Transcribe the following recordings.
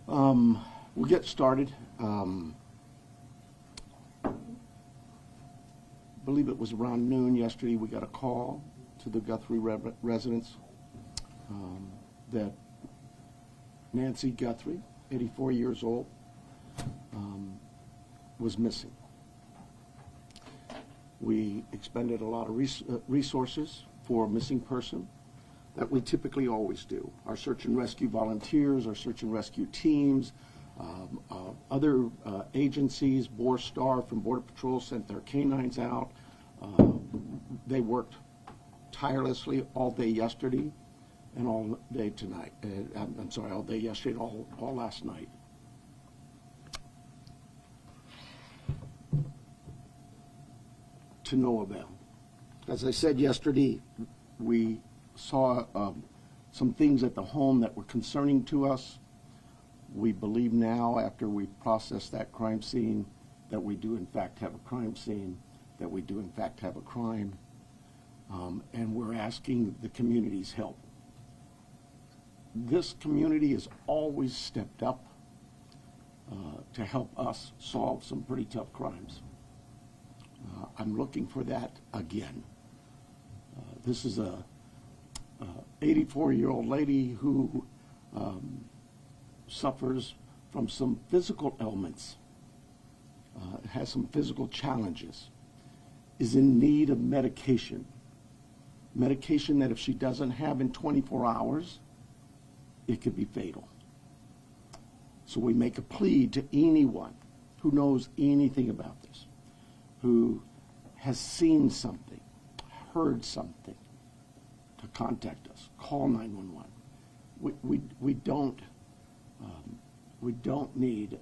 We'll get started. I believe it was around noon yesterday we got a call to the Guthrie residence that Nancy Guthrie, 84 years old, was missing. We expended a lot of resources for a missing person that we typically always do. Our search and rescue volunteers, our search and rescue teams, other agencies, Borstar from Border Patrol sent their canines out. They worked tirelessly all day yesterday and all day tonight. I'm sorry, all day yesterday and all last night. To no avail. As I said yesterday, we saw some things at the home that were concerning to us. We believe now, after we processed that crime scene, that we do in fact have a crime scene, that we do in fact have a crime, and we're asking the community's help. This community has always stepped up to help us solve some pretty tough crimes. I'm looking for that again. This is a 84-year-old lady who suffers from some physical ailments, has some physical challenges, is in need of medication that if she doesn't have in 24 hours, it could be fatal. So we make a plea to anyone who knows anything about this, who has seen something, heard something, to contact us. Call 911. We don't need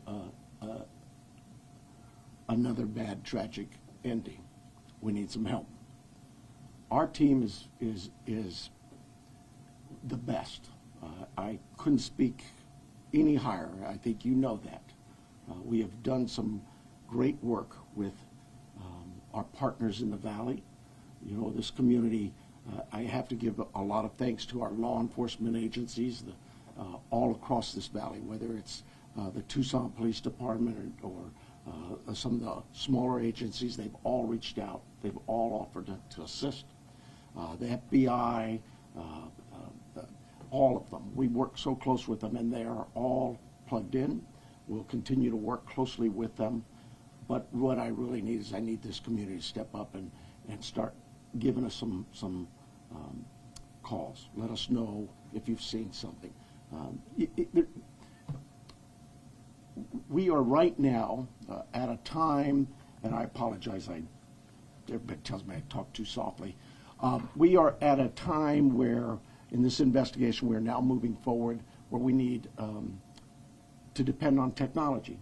another bad, tragic ending. We need some help. Our team is the best. I couldn't speak any higher. I think you know that. We have done some great work with our partners in the Valley. You know, this community, I have to give a lot of thanks to our law enforcement agencies all across this valley, whether it's the Tucson Police Department or some of the smaller agencies. They've all reached out. They've all offered to assist. The FBI, all of them. We work so close with them, and they are all plugged in. We'll continue to work closely with them. But what I really need is I need this community to step up and start giving us some calls. Let us know if you've seen something. We are right now at a time, and I apologize, everybody tells me I talk too softly. We are at a time where, in this investigation, we're now moving forward where we need to depend on technology.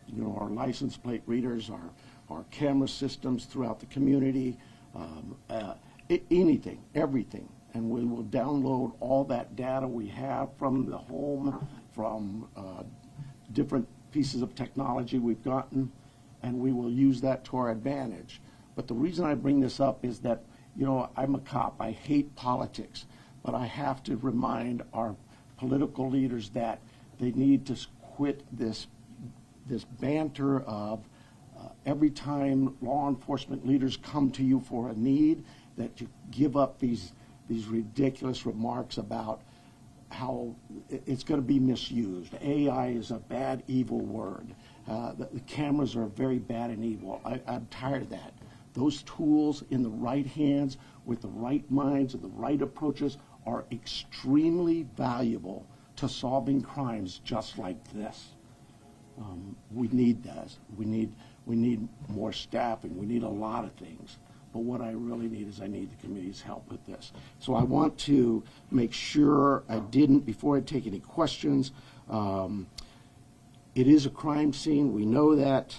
You know, our license plate readers, our camera systems throughout the community, anything, everything. And we will download all that data we have from the home, from different pieces of technology we've gotten, and we will use that to our advantage. But the reason I bring this up is that, you know, I'm a cop. I hate politics, but I have to remind our political leaders that they need to quit this banter of every time law enforcement leaders come to you for a need, that you give up these ridiculous remarks about how it's going to be misused. AI is a bad, evil word. The cameras are very bad and evil. I'm tired of that. Those tools in the right hands, with the right minds and the right approaches, are extremely valuable to solving crimes just like this. We need that. We need more staffing. We need a lot of things. But what I really need is I need the community's help with this. So I want to make sure I didn't, before I take any questions, it is a crime scene. We know that.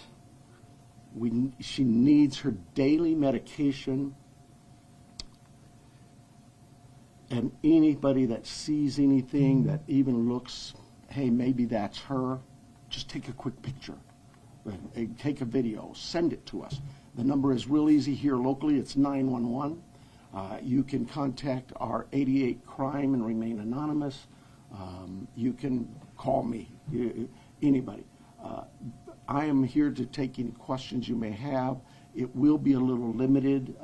She needs her daily medication. And anybody that sees anything that even looks, hey, maybe that's her, just take a quick picture. Take a video. Send it to us. The number is real easy here locally. It's 911. You can contact our 88 crime and remain anonymous. You can call me, anybody. I am here to take any questions you may have. It will be a little limited.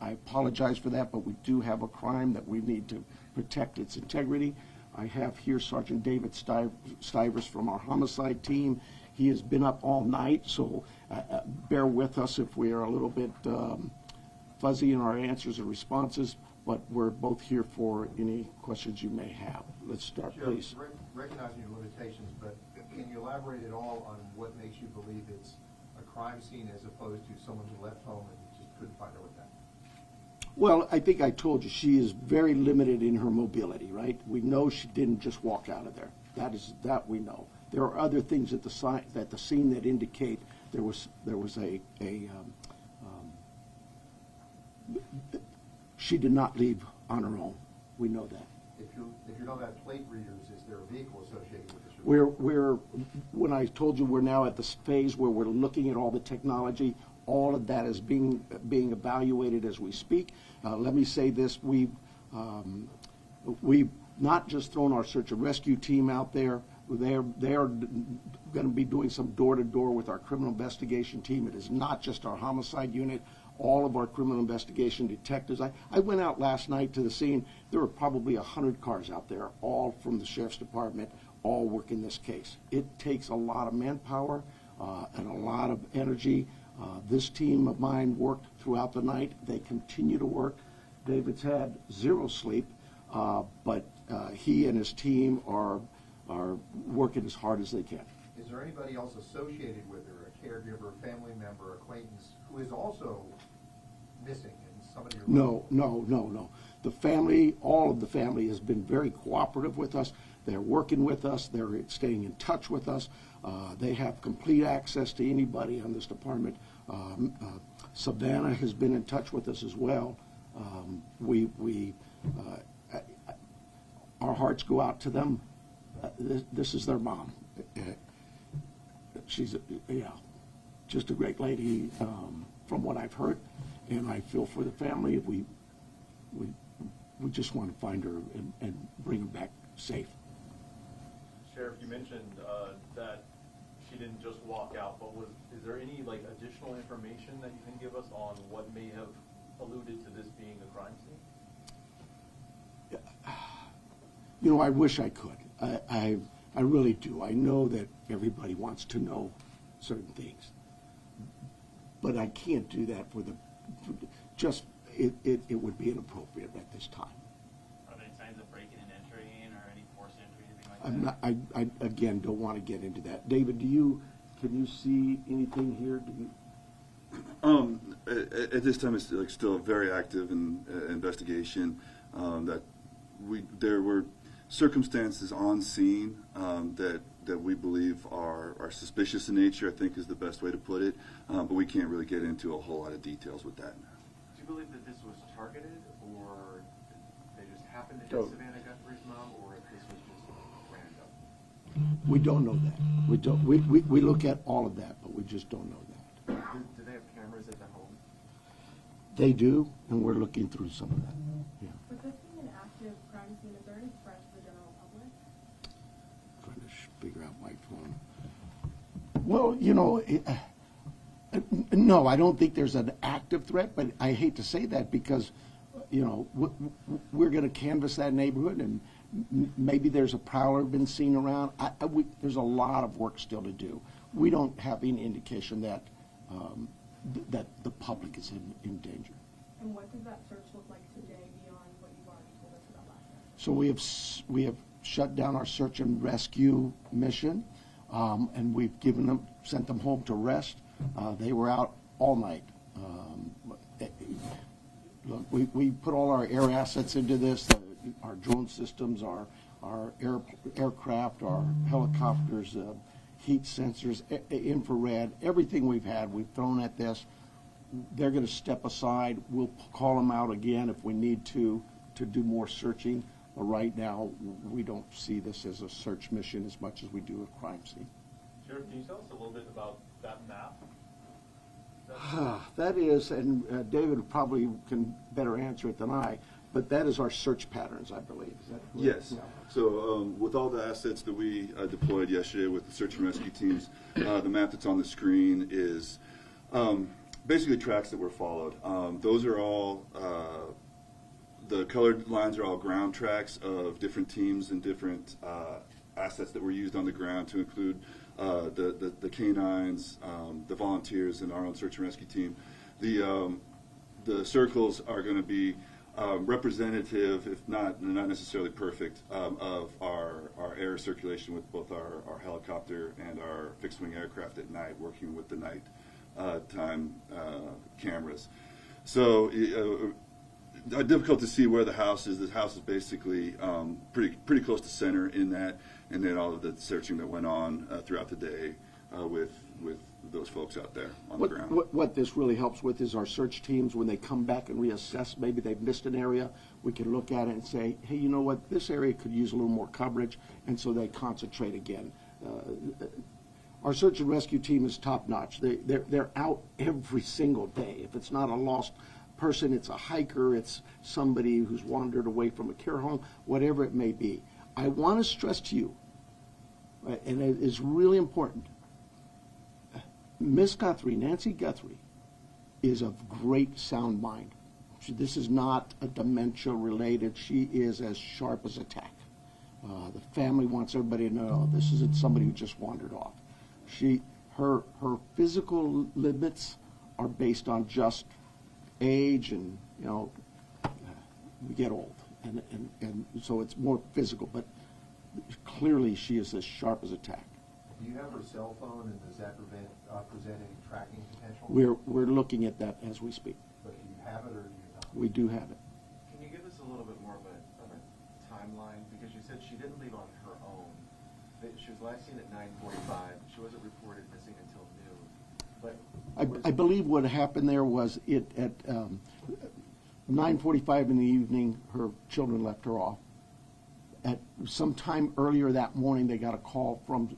I apologize for that, but we do have a crime that we need to protect its integrity. I have here Sergeant David Stivers from our homicide team. He has been up all night, so bear with us if we are a little bit fuzzy in our answers and responses, but we're both here for any questions you may have. Let's start, please. Recognizing your limitations, but can you elaborate at all on what makes you believe it's a crime scene as opposed to someone who left home and just couldn't find her way back? Well, I think I told you, she is very limited in her mobility, right? We know she didn't just walk out of there. That we know. There are other things at the scene that indicate there was she did not leave on her own. We know that. If you know that plate readers, is there a vehicle associated with this? When I told you we're now at the phase where we're looking at all the technology, all of that is being evaluated as we speak. Let me say this: we've not just thrown our search and rescue team out there. They are going to be doing some door-to-door with our criminal investigation team. It is not just our homicide unit. All of our criminal investigation detectives. I went out last night to the scene. There were probably 100 cars out there, all from the sheriff's department, all working this case. It takes a lot of manpower and a lot of energy. This team of mine worked throughout the night. They continue to work. David's had zero sleep, but he and his team are working as hard as they can. Is there anybody else associated with her, a caregiver, family member, acquaintance, who is also missing in some of your lives? No. The family, all of the family has been very cooperative with us. They're working with us. They're staying in touch with us. They have complete access to anybody on this department. Savannah has been in touch with us as well. Our hearts go out to them. This is their mom. She's just a great lady from what I've heard, and I feel for the family. We just want to find her and bring her back safe. Sheriff, you mentioned that she didn't just walk out, but is there any additional information that you can give us on what may have alluded to this being a crime scene? I wish I could. I really do. I know that everybody wants to know certain things, but I can't do that it would be inappropriate at this time. Are there signs of breaking and entering or any forced entry, anything like that? I again don't want to get into that. David, can you see anything here? At this time, it's still a very active investigation. There were circumstances on scene that we believe are suspicious in nature, I think is the best way to put it, but we can't really get into a whole lot of details with that. Do you believe that this was targeted, or they just happened to hit Savannah Guthrie's mom, or if this was just random? We don't know that. We look at all of that, but we just don't know that. Do they have cameras at the home? They do, and we're looking through some of that. Yeah. With this being an active crime scene, is there any threat to the general public? Trying to figure out my phone. Well, no, I don't think there's an active threat, but I hate to say that because, we're going to canvass that neighborhood, and maybe there's a prowler been seen around. There's a lot of work still to do. We don't have any indication that that the public is in danger. And what does that search look like today beyond what you've already told us about last night? So we have shut down our search and rescue mission, and we've sent them home to rest. They were out all night. Look, we put all our air assets into this, our drone systems, our aircraft, our helicopters, heat sensors, infrared, everything we've thrown at this. They're going to step aside. We'll call them out again if we need to do more searching. But right now, we don't see this as a search mission as much as we do a crime scene. Sheriff, can you tell us a little bit about that map? That is, and David probably can better answer it than I, But that is our search patterns, I believe. Is that correct? Yes. Yeah. So with all the assets that we deployed yesterday with the search and rescue teams, the map that's on the screen is basically tracks that were followed. Those are all, the colored lines are all ground tracks of different teams and different assets that were used on the ground, to include the canines, the volunteers, and our own search and rescue team. The circles are going to be representative, if not necessarily perfect, of our air circulation with both our helicopter and our fixed-wing aircraft at night, working with the night time cameras. So difficult to see where the house is. The house is basically pretty close to center in that, and then all of the searching that went on throughout the day with those folks out there on the ground. What this really helps with is our search teams, when they come back and reassess, maybe they've missed an area, we can look at it and say, hey, you know what, this area could use a little more coverage, and so they concentrate again. Our search and rescue team is top-notch. They're out every single day. If it's not a lost person, it's a hiker, it's somebody who's wandered away from a care home, whatever it may be. I want to stress to you, right, and it is really important, Miss Guthrie, Nancy Guthrie, is of great sound mind. This is not a dementia related. She is as sharp as a tack. The family wants everybody to know this isn't somebody who just wandered off. Her physical limits are based on just age, and we get old, and so it's more physical. But clearly, she is as sharp as a tack. Do you have her cell phone, and does that present any tracking potential? We're looking at that as we speak. But do you have it, or do you not? We do have it. Can you give us a little bit more of a timeline? Because you said she didn't leave on her own. She was last seen at 9:45. She wasn't reported missing until noon. But I believe what happened there was at 9:45 in the evening, her children left her off. At some time earlier that morning, they got a call from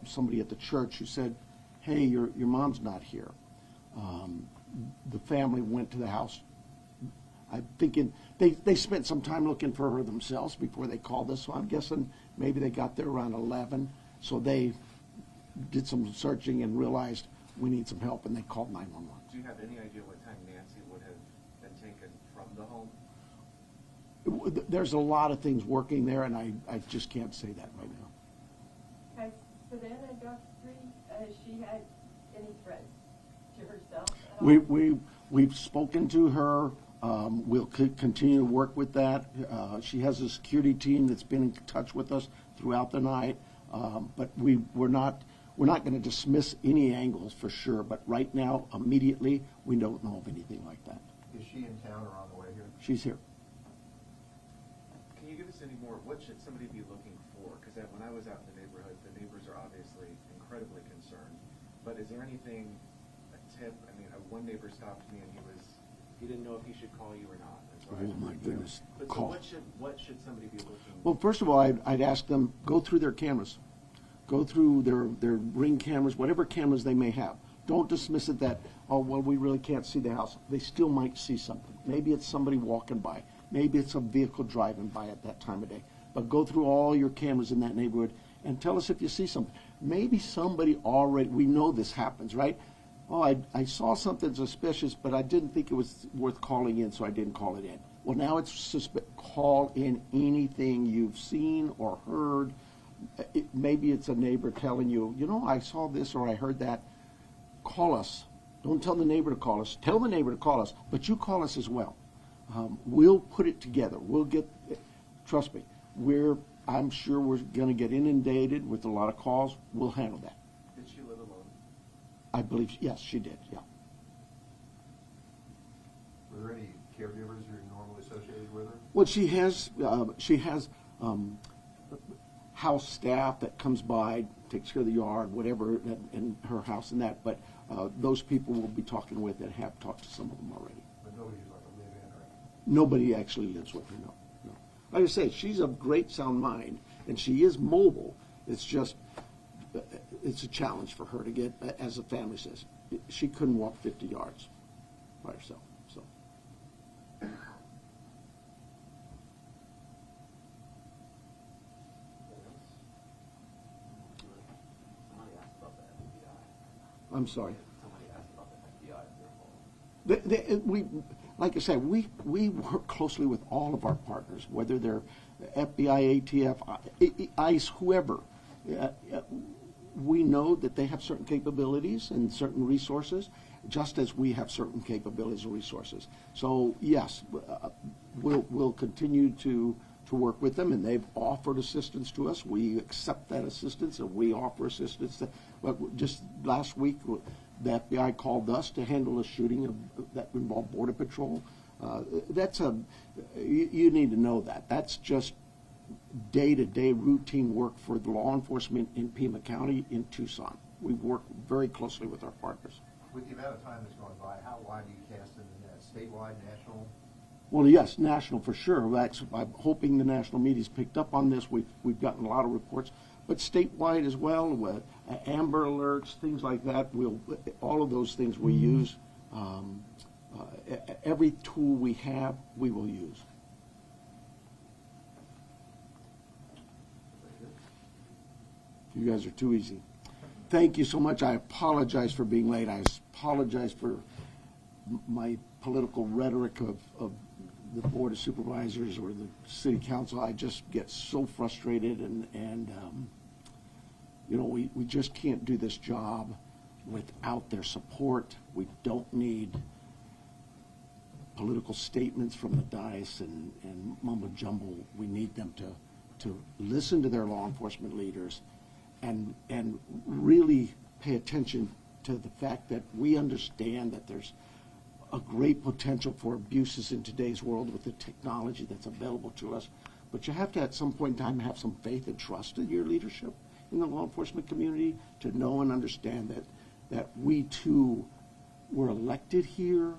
somebody at the church who said, hey, your mom's not here. The family went to the house. I'm thinking they spent some time looking for her themselves before they called us, so I'm guessing maybe they got there around 11. So they did some searching and realized we need some help, and they called 911. do you have any idea what time Nancy would have been taken from the home? There's a lot of things working there, and I just can't say that right now. Has Savannah Guthrie, has she had any threats to herself at all? We've spoken to her. We'll continue to work with that. She has a security team that's been in touch with us throughout the night. But we're not going to dismiss any angles for sure. But right now, immediately, we don't know of anything like that. Is she in town or on the way here? She's here. Can you give us any more? What should somebody be looking for? Because when I was out in the neighborhood, the neighbors are obviously incredibly concerned. But is there anything, a tip? I mean, one neighbor stopped me and he didn't know if he should call you or not. Oh my goodness! But Call. So what should somebody be looking for? Well, first of all, I'd ask them, go through their cameras. Go through their Ring cameras, whatever cameras they may have. Don't dismiss it that, oh, well, we really can't see the house. They still might see something. Maybe it's somebody walking by. Maybe it's a vehicle driving by at that time of day. But go through all your cameras in that neighborhood and tell us if you see something. Maybe somebody already, we know this happens, right? Oh, I saw something suspicious, but I didn't think it was worth calling in, so I didn't call it in. Well, now it's call in anything you've seen or heard. Maybe it's a neighbor telling you, I saw this or I heard that. Call us. Don't tell the neighbor to call us. Tell the neighbor to call us, but you call us as well. We'll put it together. We'll get, trust me, I'm sure we're going to get inundated with a lot of calls. We'll handle that. Did she live alone? I believe, yes, she did, yeah. Were there any caregivers who are normally associated with her? Well, she has house staff that comes by, takes care of the yard, whatever, in her house and that. But those people we'll be talking with and have talked to some of them already. But nobody's like a live-in or anything? Nobody actually lives with her, no. Like I say, she's of great sound mind, and she is mobile. It's just, it's a challenge for her to get, as the family says, she couldn't walk 50 yards by herself. So. I'm sorry. Somebody asked about the FBI if they're involved. We, like I said, we work closely with all of our partners, whether they're FBI, ATF, ICE, whoever. We know that they have certain capabilities and certain resources, just as we have certain capabilities and resources. So yes, we'll continue to work with them, and they've offered assistance to us. We accept that assistance, and we offer assistance. But just last week, the FBI called us to handle a shooting that involved Border Patrol. You need to know that. That's just day-to-day routine work for the law enforcement in Pima County in Tucson. We work very closely with our partners. With the amount of time that's gone by, how wide do you cast in the net? Statewide, national? Well, yes, national for sure. I'm hoping the national media's picked up on this. We've gotten a lot of reports, but statewide as well, with Amber Alerts, things like that. All of those things we use. Every tool we have, we will use. You guys are too easy. Thank you so much. I apologize for being late. I apologize for my political rhetoric of the Board of Supervisors or the City Council. I just get so frustrated, and you know, we just can't do this job without their support. We don't need political statements from the dais and mumbo jumbo. We need them to listen to their law enforcement leaders and really pay attention to the fact that we understand that there's a great potential for abuses in today's world with the technology that's available to us. But you have to, at some point in time, have some faith and trust in your leadership in the law enforcement community to know and understand that we too were elected here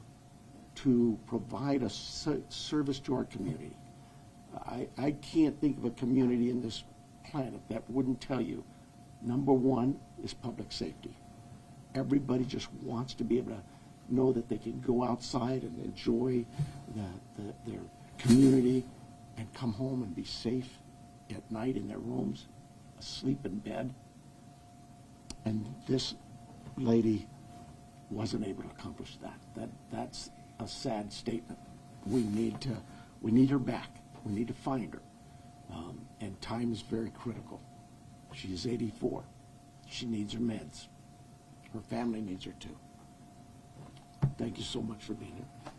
to provide a service to our community. I can't think of a community in this planet that wouldn't tell you, number one is public safety. Everybody just wants to be able to know that they can go outside and enjoy their community and come home and be safe at night in their rooms, asleep in bed. And this lady wasn't able to accomplish that. That's a sad statement. We need her back. We need to find her. And time is very critical. She is 84. She needs her meds. Her family needs her too. Thank you so much for being here.